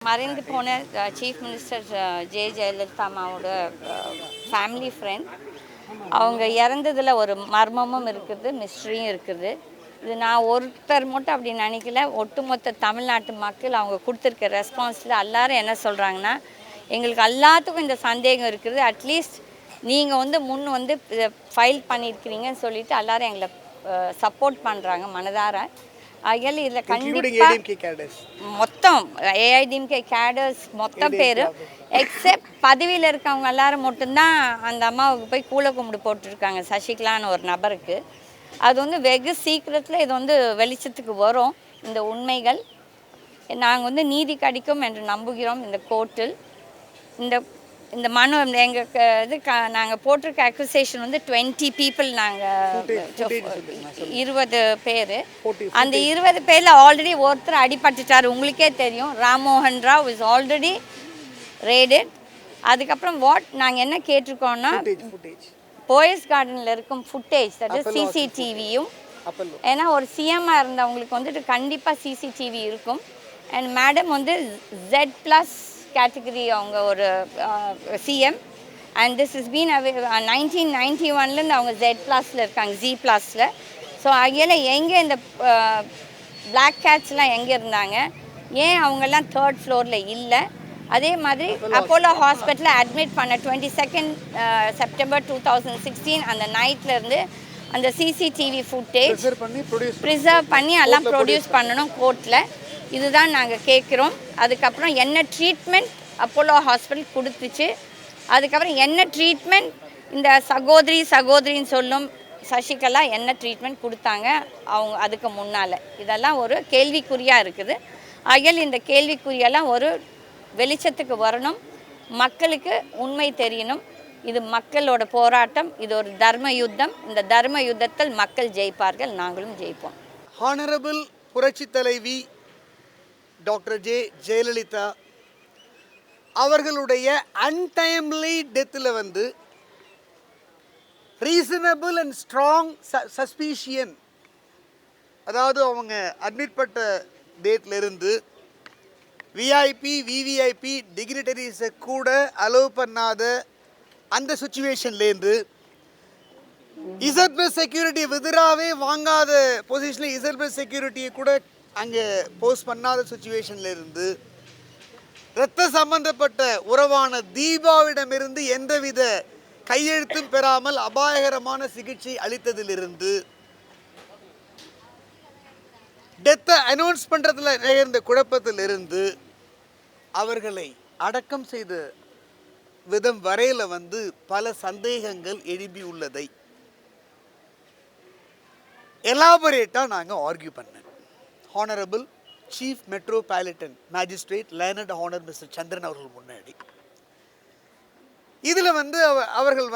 மறைந்து போன chief minister J Jayalalithaa அம்மாவோட ஃபேமிலி ஃப்ரெண்ட். அவங்க இறந்ததில் ஒரு மர்மமும் இருக்குது, மிஸ்ட்ரியும் இருக்குது. இது நான் ஒருத்தர் மட்டும் அப்படி நினைக்கல. ஒட்டுமொத்த தமிழ்நாட்டு மக்கள் அவங்க கொடுத்துருக்க ரெஸ்பான்ஸில் எல்லாரும் என்ன சொல்கிறாங்கன்னா, எங்களுக்கு எல்லாத்துக்கும் இந்த சந்தேகம் இருக்குது, அட்லீஸ்ட் நீங்கள் வந்து ஃபைல் பண்ணியிருக்கிறீங்கன்னு சொல்லிட்டு எல்லாரும் எங்களை சப்போர்ட் பண்ணுறாங்க மனதார. ஆகையால் இதில் கண்டிப்பாக மொத்தம் ஏஐடிஎம்கே கேடர்ஸ் மொத்தம் பேர் எக்ஸப்ட் பதவியில் இருக்கவங்க எல்லாரும் மட்டும்தான் அந்த அம்மாவுக்கு போய் கூலை கும்பிடு போட்டுருக்காங்க, சசிகலான்னு ஒரு நபருக்கு. அது வெகு சீக்கிரத்தில் இது வெளிச்சத்துக்கு வரும் இந்த உண்மைகள். நாங்கள் நீதி கிடைக்கும் என்று நம்புகிறோம். இந்த கோர்ட்டில் இந்த இந்த மனு எங்கள் நாங்கள் போட்டிருக்க அக்யூசேஷன் 20 பீப்புள், நாங்கள் 20 பேர். அந்த 20 பேரில் ஆல்ரெடி ஒருத்தர் அடிபட்டுட்டார், உங்களுக்கே தெரியும். Rammohan Rao is already rated. அதுக்கப்புறம் நாங்கள் என்ன கேட்டிருக்கோன்னா, போயஸ் கார்டனில் இருக்கும் ஃபுட்டேஜ், தட் இஸ் சிசிடிவியும். ஏன்னா ஒரு சிஎம்மாக இருந்தவங்களுக்கு கண்டிப்பாக சிசிடிவி இருக்கும். அண்ட் மேடம் Z+ கேட்டகரி அவங்க ஒரு CM. And this is been 1991லேருந்து அவங்க Z+ல இருக்காங்க, Z+ல. ஸோ அதில் எங்கே இந்த பிளாக் கேட்ஸ்லாம் எங்கே இருந்தாங்க, ஏன் அவங்கெல்லாம் 3rd ஃப்ளோரில் இல்லை? அதே மாதிரி அப்போலோ ஹாஸ்பிட்டலில் அட்மிட் பண்ண 22 செப்டம்பர் 2016 அந்த நைட்லேருந்து அந்த சிசிடிவி ஃபுட்டேஜ் ப்ரிசர்வ் பண்ணி எல்லாம் ப்ரொடியூஸ் பண்ணணும் கோர்ட்டில். இதுதான் நாங்கள் கேட்குறோம். அதுக்கப்புறம் என்ன ட்ரீட்மெண்ட் அப்போலோ ஹாஸ்பிட்டல் கொடுத்துச்சு, அதுக்கப்புறம் என்ன ட்ரீட்மெண்ட் இந்த சகோதரின்னு சொல்லும் சசிகலா என்ன ட்ரீட்மெண்ட் கொடுத்தாங்க அவங்க அதுக்கு முன்னால், இதெல்லாம் ஒரு கேள்விக்குறியாக இருக்குது. ஆகையால் இந்த கேள்விக்குறியெல்லாம் ஒரு வெளிச்சத்துக்கு வரணும், மக்களுக்கு உண்மை தெரியணும். இது மக்களோட போராட்டம், இது ஒரு தர்ம யுத்தம். இந்த தர்ம யுத்தத்தில் மக்கள் ஜெயிப்பார்கள், நாங்களும் ஜெயிப்போம். ஹானரபிள் புரட்சி தலைவி டாக்டர் ஜெயலலிதா அவர்களுடைய untimely டெத்தில் reasonable and strong suspicion, அதாவது அவங்க அட்மிட் பட்ட டேட்லேருந்து விஐபி விவிஐபி டிக்னிட்டரிஸை கூட அலோவ் பண்ணாத அந்த சுச்சுவேஷன்லேருந்து Z+ செக்யூரிட்டி விதிராவே வாங்காத பொசிஷனில் Z+ செக்யூரிட்டியை கூட அங்கே போஸ்ட் பண்ணாத சுச்சுவேஷன்லேருந்து இரத்த சம்பந்தப்பட்ட உறவான தீபாவிடமிருந்து எந்தவித கையெழுத்தும் பெறாமல் அபாயகரமான சிகிச்சை அளித்ததிலிருந்து டெத்தை அனௌன்ஸ் பண்ணுறதுல நேர்ந்த குழப்பத்திலிருந்து அவர்களை அடக்கம் செய்த விதம் வரையில் பல சந்தேகங்கள் எழுப்பியுள்ளதை எலாபரேட்டாக நாங்கள் ஆர்கியூ பண்ணேன். Honourable chief metropolitan magistrate learned honour mister Chandran அவர்கள் முன்னாடி இதில் அவர்கள்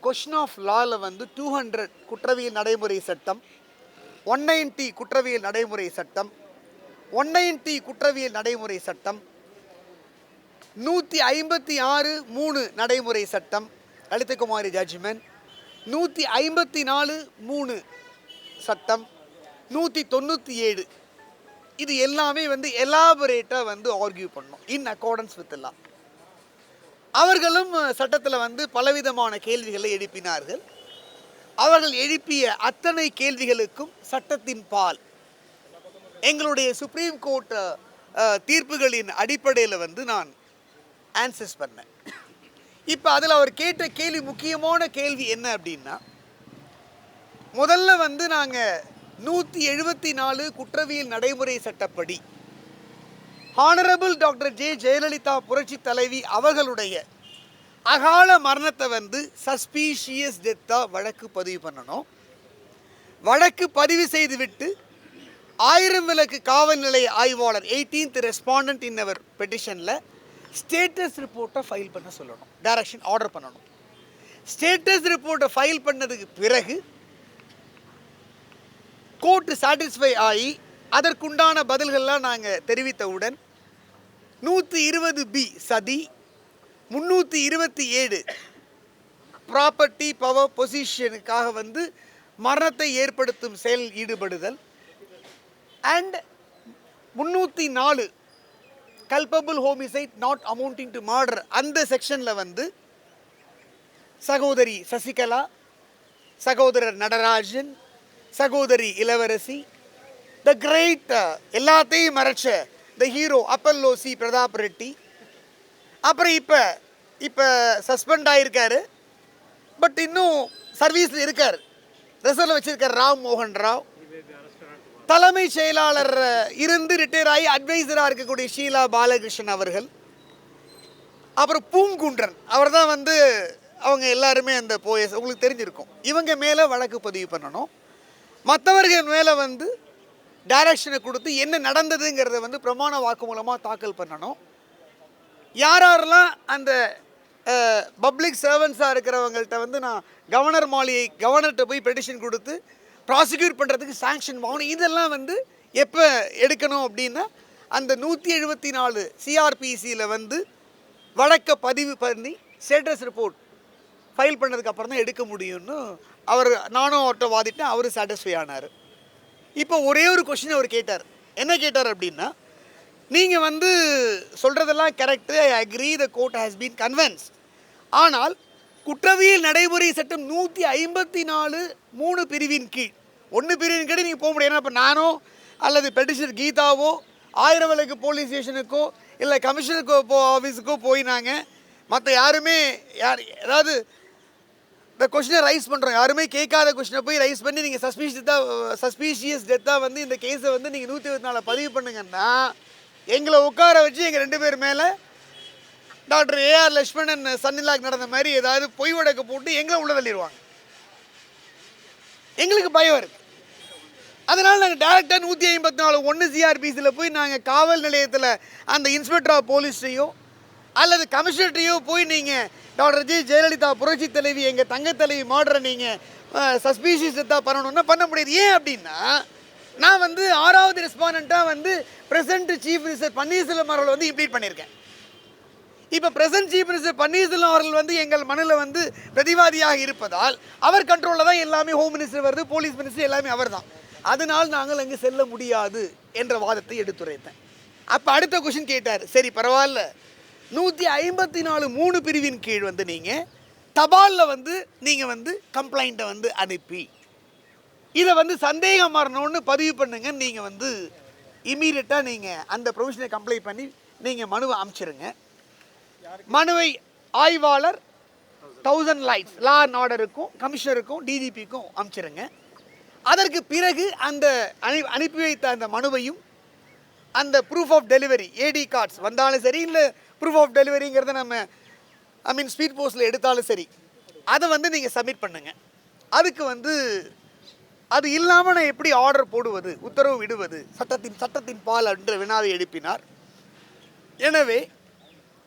கொஸ்டின் ஆஃப் லாவில் 200 குற்றவியல் நடைமுறை சட்டம், 190 குற்றவியல் நடைமுறை சட்டம், 190 குற்றவியல் நடைமுறை சட்டம், 156(3) நடைமுறை சட்டம் லலிதகுமாரி ஜட்ஜ்மெண்ட், 154(3) சட்டம், 197, இது எல்லாமே எலாபரேட்டாக ஆர்கியூ பண்ணோம் இன் அக்கார்டன்ஸ் வித் லா. அவர்களும் சட்டத்தில் பலவிதமான கேள்விகளை எழுப்பினார்கள். அவர்கள் எழுப்பிய அத்தனை கேள்விகளுக்கும் சட்டத்தின் பால் எங்களுடைய சுப்ரீம் கோர்ட் தீர்ப்புகளின் அடிப்படையில் நான் ஆன்சர்ஸ் பண்ணேன். இப்போ அதில் அவர் கேட்ட கேள்வி, முக்கியமான கேள்வி என்ன அப்படின்னா, முதல்ல நாங்கள் 174 குற்றவியல் நடைமுறை சட்டப்படி ஹானரபிள் டாக்டர் ஜெயலலிதா புரட்சி தலைவி அவர்களுடைய அகால மரணத்தை சஸ்பீஷியஸ் டெத்தாக வழக்கு பதிவு பண்ணணும். வழக்கு பதிவு செய்துவிட்டு 1000 விளக்கு காவல் நிலைய ஆய்வாளர் 18th ரெஸ்பாண்டன்ட் இன் அவர் பெட்டிஷனில் ஸ்டேட்டஸ் ரிப்போர்ட்டை ஃபைல் பண்ண சொல்லணும், டைரக்ஷன் ஆர்டர் பண்ணணும். ஸ்டேட்டஸ் ரிப்போர்ட்டை ஃபைல் பண்ணதுக்கு பிறகு கோர்ட்டு சாட்டிஸ்ஃபை ஆகி அதற்குண்டான பதில்கள்லாம் நாங்கள் தெரிவித்தவுடன் 120B சதி, 327 ப்ராப்பர்ட்டி பவர் பொசிஷனுக்காக மரணத்தை ஏற்படுத்தும் செயலில் ஈடுபடுதல் and 304 culpable homicide not amounting to murder அந்த செக்ஷனில் வந்து சகோதரி சசிகலா, சகோதரர் நடராஜன், சகோதரி இளவரசி, த கிரேட் எல்லாத்தையும் மறைச்ச the hero Apollo C Pratap Reddy, அப்புறம் இப்போ சஸ்பெண்ட் ஆகியிருக்காரு, பட் இன்னும் சர்வீஸில் இருக்கார், ரிசர்வில் வச்சிருக்கார் ராம் மோகன் ராவ், தலைமை செயலாளர் இருந்து ரிட்டையர் ஆகி அட்வைசராக இருக்கக்கூடிய ஷீலா பாலகிருஷ்ணன் அவர்கள், அப்புறம் பூங்குன்றன் அவர் தான் வந்து அவங்க எல்லாருமே அந்த போயஸ் உங்களுக்கு தெரிஞ்சிருக்கும். இவங்க மேலே வழக்கு பதிவு பண்ணணும். மற்றவர்கள் மேலே வந்து டைரக்ஷனை கொடுத்து என்ன நடந்ததுங்கிறத வந்து பிரமாண வாக்கு மூலமாக தாக்கல் பண்ணணும். யாரெல்லாம் அந்த பப்ளிக் சர்வன்ஸாக இருக்கிறவங்கள்ட்ட வந்து நான் கவர்னர்கிட்ட போய் பெட்டிஷன் கொடுத்து ப்ராசிக்யூட் பண்ணுறதுக்கு சாங்ஷன் வாங்கணும், இதெல்லாம் வந்து எப்போ எடுக்கணும் அப்படின்னா அந்த 174 சிஆர்பிசியில் வந்து வழக்கை பதிவு பண்ணி ஸ்டேட்டஸ் ரிப்போர்ட் ஃபைல் பண்ணதுக்கப்புறம் தான் எடுக்க முடியும்னு நானும் அவர்கிட்ட வாதிட்டேன், அவர் சாட்டிஸ்ஃபை ஆனார். இப்போ ஒரே ஒரு கொஷின் அவர் கேட்டார். என்ன கேட்டார் அப்படின்னா, நீங்கள் வந்து சொல்கிறதெல்லாம் correct, I agree, the court has been convince, ஆனால் குற்றவியல் நடைமுறை சட்டம் 154(3) பிரிவின் கீழ் 1 பிரிவின் கீழ் நீங்கள் போக முடியாது. இப்போ நானோ அல்லது பெட்டிஷனர் கீதாவோ 1000 விளக்கு போலீஸ் ஸ்டேஷனுக்கோ இல்லை கமிஷனருக்கோ ஆஃபீஸுக்கோ போய் நாங்கள் மற்ற யாருமே அதாவது இந்த கொஷினை ரைஸ் பண்ணுறோம், யாருமே கேட்காத கொஷினை போய் ரைஸ் பண்ணி நீங்கள் சஸ்பீஷியஸ் டெத்தாக வந்து இந்த கேஸை வந்து நீங்கள் 124 பதிவு பண்ணுங்கன்னா எங்களை உட்கார வச்சு எங்கள் 2 பேர் மேலே டாக்டர் ஏஆர் லட்சுமணன் சன்னிலாக் நடந்த மாதிரி ஏதாவது பொய் வழக்கு போட்டு எங்களை உள்ள தள்ளிடுவாங்க. எங்களுக்கு பயம் இருக்குது. அதனால் நாங்கள் டேரெக்டாக 154(1) சிஆர்பிசியில் போய் நாங்கள் காவல் நிலையத்தில் அந்த இன்ஸ்பெக்டர் ஆஃப் போலீஸையோ அல்லது கமிஷனர்ட்டையோ போய் நீங்கள் டாக்டர் ஜெயலலிதா புரட்சி தலைவி எங்கள் தங்க தலைவி மர்டரை நீங்கள் சஸ்பீஷியஸ் டெத்தாக பண்ணணும்னா பண்ண முடியாது. ஏன் அப்படின்னா நான் வந்து 6வது ரெஸ்பாண்டண்ட்டாக வந்து பிரசன்ட் சீஃப் மினிஸ்டர் பன்னீர்செல்வம் அவர்கள் வந்து இம்ப்ளீட் பண்ணியிருக்கேன். இப்போ பிரசன்ட் சீஃப் மினிஸ்டர் பன்னீர்செல்வம் அவர்கள் வந்து எங்கள் மனுவில் வந்து பிரதிவாதியாக இருப்பதால் அவர் கண்ட்ரோலில் தான் எல்லாமே ஹோம் மினிஸ்டர் வருது, போலீஸ் மினிஸ்டர் எல்லாமே அவர் தான். அதனால் நாங்கள் அங்கே செல்ல முடியாது என்ற வாதத்தை எடுத்துரைத்தேன். அப்போ அடுத்த கொஷின் கேட்டார், சரி பரவாயில்ல 154(3) பிரிவின் கீழ் வந்து நீங்கள் தபாலில் வந்து நீங்கள் வந்து கம்ப்ளைண்ட்டை வந்து அனுப்பி இதை வந்து சந்தேகம் வரணும்னு பதிவு பண்ணுங்கன்னு நீங்கள் வந்து இமீடியட்டாக நீங்கள் அந்த ப்ரொவிஷனை கம்ப்ளைண்ட் பண்ணி நீங்கள் மனுவை அமைச்சிருங்க. மனுவை ஆய்வாளர் 1000 லைட்ஸ் லா அண்ட் ஆர்டருக்கும் கமிஷனருக்கும் டிஜிபிக்கும் அமைச்சிருங்க. அதற்கு பிறகு அந்த அனுப்பி வைத்த அந்த மனுவையும் அந்த proof of delivery AD cards வந்தாலும் சரி, இல்லை ப்ரூஃப் ஆஃப் டெலிவரிங்கிறத நம்ம ஸ்பீட் போஸ்ட்டில் எடுத்தாலும் சரி, அதை வந்து நீங்கள் சப்மிட் பண்ணுங்கள். அதுக்கு வந்து அது இல்லாமல் நான் எப்படி ஆர்டர் போடுவது, உத்தரவு விடுவது, சட்டத்தின் பால் என்ற வினாவை எழுப்பினார். எனவே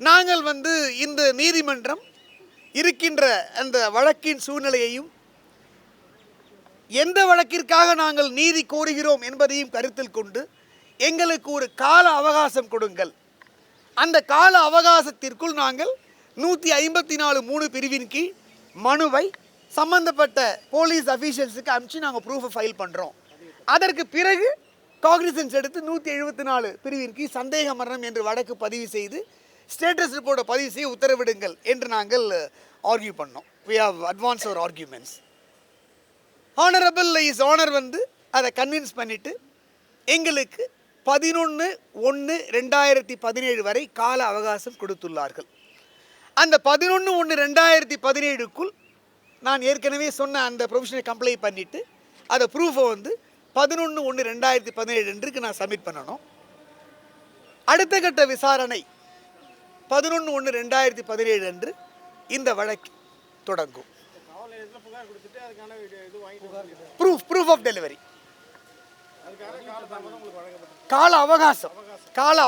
நாங்கள் வந்து இந்த நீதிமன்றம் இருக்கின்ற அந்த வழக்கின் சூழ்நிலையையும் எந்த வழக்கிற்காக நாங்கள் நீதி கோருகிறோம் என்பதையும் கருத்தில் கொண்டு எங்களுக்கு ஒரு கால அவகாசம் கொடுங்கள், அந்த கால அவகாசத்திற்குள் நாங்கள் 154(3) பிரிவின் கீழ் மனுவை சம்பந்தப்பட்ட போலீஸ் அஃபீஷியல்ஸுக்கு அனுப்பிச்சு நாங்கள் ப்ரூஃபை ஃபைல் பண்ணுறோம். அதற்கு பிறகு காக்னிசன்ஸ் எடுத்து 174 பிரிவின் கீழ் சந்தேக மரணம் என்று வழக்கு பதிவு செய்து ஸ்டேட்டஸ் ரிப்போர்ட்டை பதிவு செய்ய உத்தரவிடுங்கள் என்று நாங்கள் ஆர்கியூ பண்ணோம். we have advanced our arguments. Honourable is honour வந்து அதை கன்வின்ஸ் பண்ணிவிட்டு எங்களுக்கு 11/1/2017 வரை கால அவகாசம் கொடுத்துள்ளார்கள். அந்த 11/1/2017க்குள் நான் ஏற்கனவே சொன்ன அந்த ப்ரொவிஷனை கம்ப்ளைண்ட் பண்ணிவிட்டு அதை ப்ரூஃபை வந்து 11/1/2017 அன்றைக்கு நான் சப்மிட் பண்ணணும். அடுத்த கட்ட விசாரணை 11/1/2017 அன்று இந்த வழக்கு தொடங்கும். ப்ரூஃப் ஆஃப் டெலிவரி கால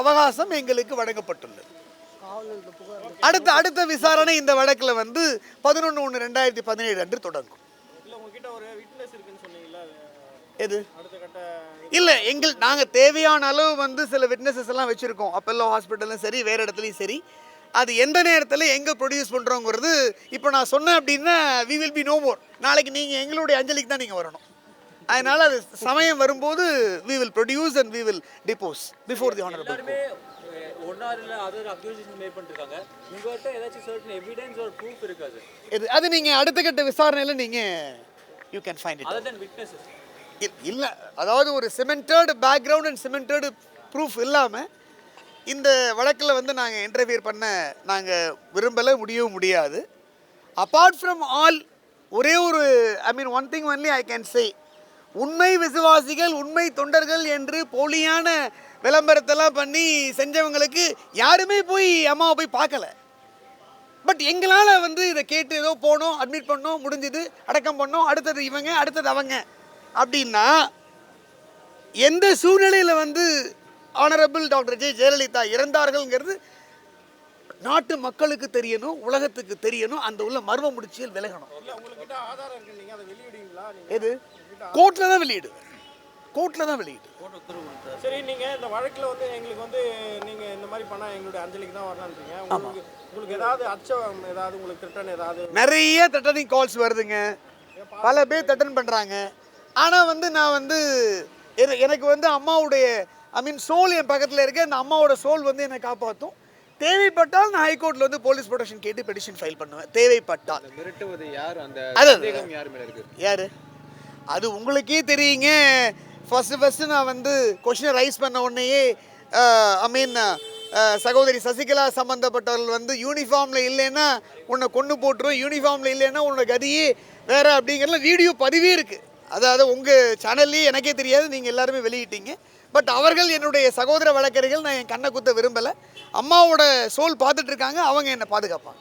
அவகாசம் எங்களுக்கு வழங்கப்பட்டுள்ளது. அடுத்த விசாரணை இந்த வழக்கில் வந்து 11/1/2017 அன்று தொடங்கும். எது இல்லை, நாங்கள் தேவையான அளவு வந்து சில விட்னஸஸ் எல்லாம் வச்சுருக்கோம். அப்பல்லோ ஹாஸ்பிட்டலும் சரி, வேறு இடத்துலையும் சரி. அது எந்த நேரத்தில் எங்கே ப்ரொடியூஸ் பண்ணுறோங்கிறது இப்போ நான் சொன்னேன் அப்படின்னா we will be no more. நாளைக்கு நீங்கள் எங்களுடைய அஞ்சலிக்கு தான் நீங்கள் வரணும். அதனால் அது சமயம் வரும்போது we will produce and we will depose before the honorable court. ஒன்னா இல்ல அதர் அக்யூசேஷன் மேக் பண்ணிருக்காங்க. உங்ககிட்ட ஏதாச்சும் சர்டன் எவிடன்ஸ் ஆர் ப்ரூஃப் இருக்காது? அது நீங்கள் அடுத்த கட்ட விசாரணையில் நீங்கள் you can find it. Other then witnesses. இல்லை, அதாவது ஒரு cemented background and cemented proof இல்லாமல் இந்த வழக்கில் வந்து நாங்கள் இன்டர்ஃபியர் பண்ண நாங்கள் விரும்பலை, முடியவும் முடியாது. அப்பார்ட் ஃப்ரம் ஆல், ஒரே ஒரு one thing only I can say, உண்மை விசுவாசிகள் உண்மை தொண்டர்கள் என்று போலியான விளம்பரத்தெல்லாம் பண்ணி செஞ்சவங்களுக்கு யாருமே போய் அம்மாவை போய் பார்க்கல. பட் எங்களால் வந்து இதை கேட்டு ஏதோ போனோம், அட்மிட் பண்ணோம், முடிஞ்சுது, அடக்கம் பண்ணோம், அடுத்தது இவங்க, அடுத்தது அவங்க அப்படின்னா எந்த சூழ்நிலையில் வந்து ஆனரபிள் டாக்டர் ஜே ஜெயலலிதா இறந்தார்கள்ங்கிறது நாட்டு மக்களுக்கு தெரியணும், உலகத்துக்கு தெரியணும், அந்த உள்ள மர்ம முடிச்சியல் விலகணும். எது கோர்ட்டில் தான் வெளியிடு, கோர்ட்டில் தான் வெளியிடு. சரி, நீங்கள் இந்த வழக்கில் வந்து எங்களுக்கு வந்து நீங்கள் இந்த மாதிரி பண்ணால் எங்களுடைய அஞ்சலிக்கு தான் வரலான்றீங்க. உங்களுக்கு ஏதாவது அச்சம், ஏதாவது உங்களுக்கு த்ரெட்டன், ஏதாவது? நிறைய த்ரெட்டனிங் கால்ஸ் வருதுங்க, பல பேர் த்ரெட்டன் பண்ணுறாங்க. ஆனால் வந்து நான் வந்து எனக்கு வந்து அம்மாவுடைய சோல் என் பக்கத்தில் இருக்க, அந்த அம்மாவோட சோல் வந்து என்னை காப்பாற்றும். தேவைப்பட்டால் நான் ஹைகோர்ட்டில் வந்து போலீஸ் ப்ரொடெக்ஷன் கேட்டு பெட்டிஷன் ஃபைல் பண்ணுவேன், தேவைப்பட்டால். மிரட்டுவது யார்? அந்த அது சந்தேகம் யார் மேல இருக்கு? யார்? அது உங்களுக்கே தெரியுங்க. ஃபஸ்ட்டு நான் வந்து கொஷினை ரைஸ் பண்ண உடனேயே சகோதரி சசிகலா சம்மந்தப்பட்டவர்கள் வந்து யூனிஃபார்மில் இல்லைன்னா உன்னை கொண்டு போட்டுரும், யூனிஃபார்மில் இல்லைன்னா உன்னோட கதியே வேறு அப்படிங்கிறதுல வீடியோ பதிவே இருக்குது. அதாவது உங்கள் சேனல்லேயே எனக்கே தெரியாது, நீங்கள் எல்லாருமே வெளியிட்டீங்க. பட் அவர்கள் என்னுடைய சகோதர வழக்கறிஞர்கள், நான் என் கண்ணை குத்த விரும்பலை. அம்மாவோட சோல் பார்த்துட்ருக்காங்க, அவங்க என்னை பாதுகாப்பாங்க.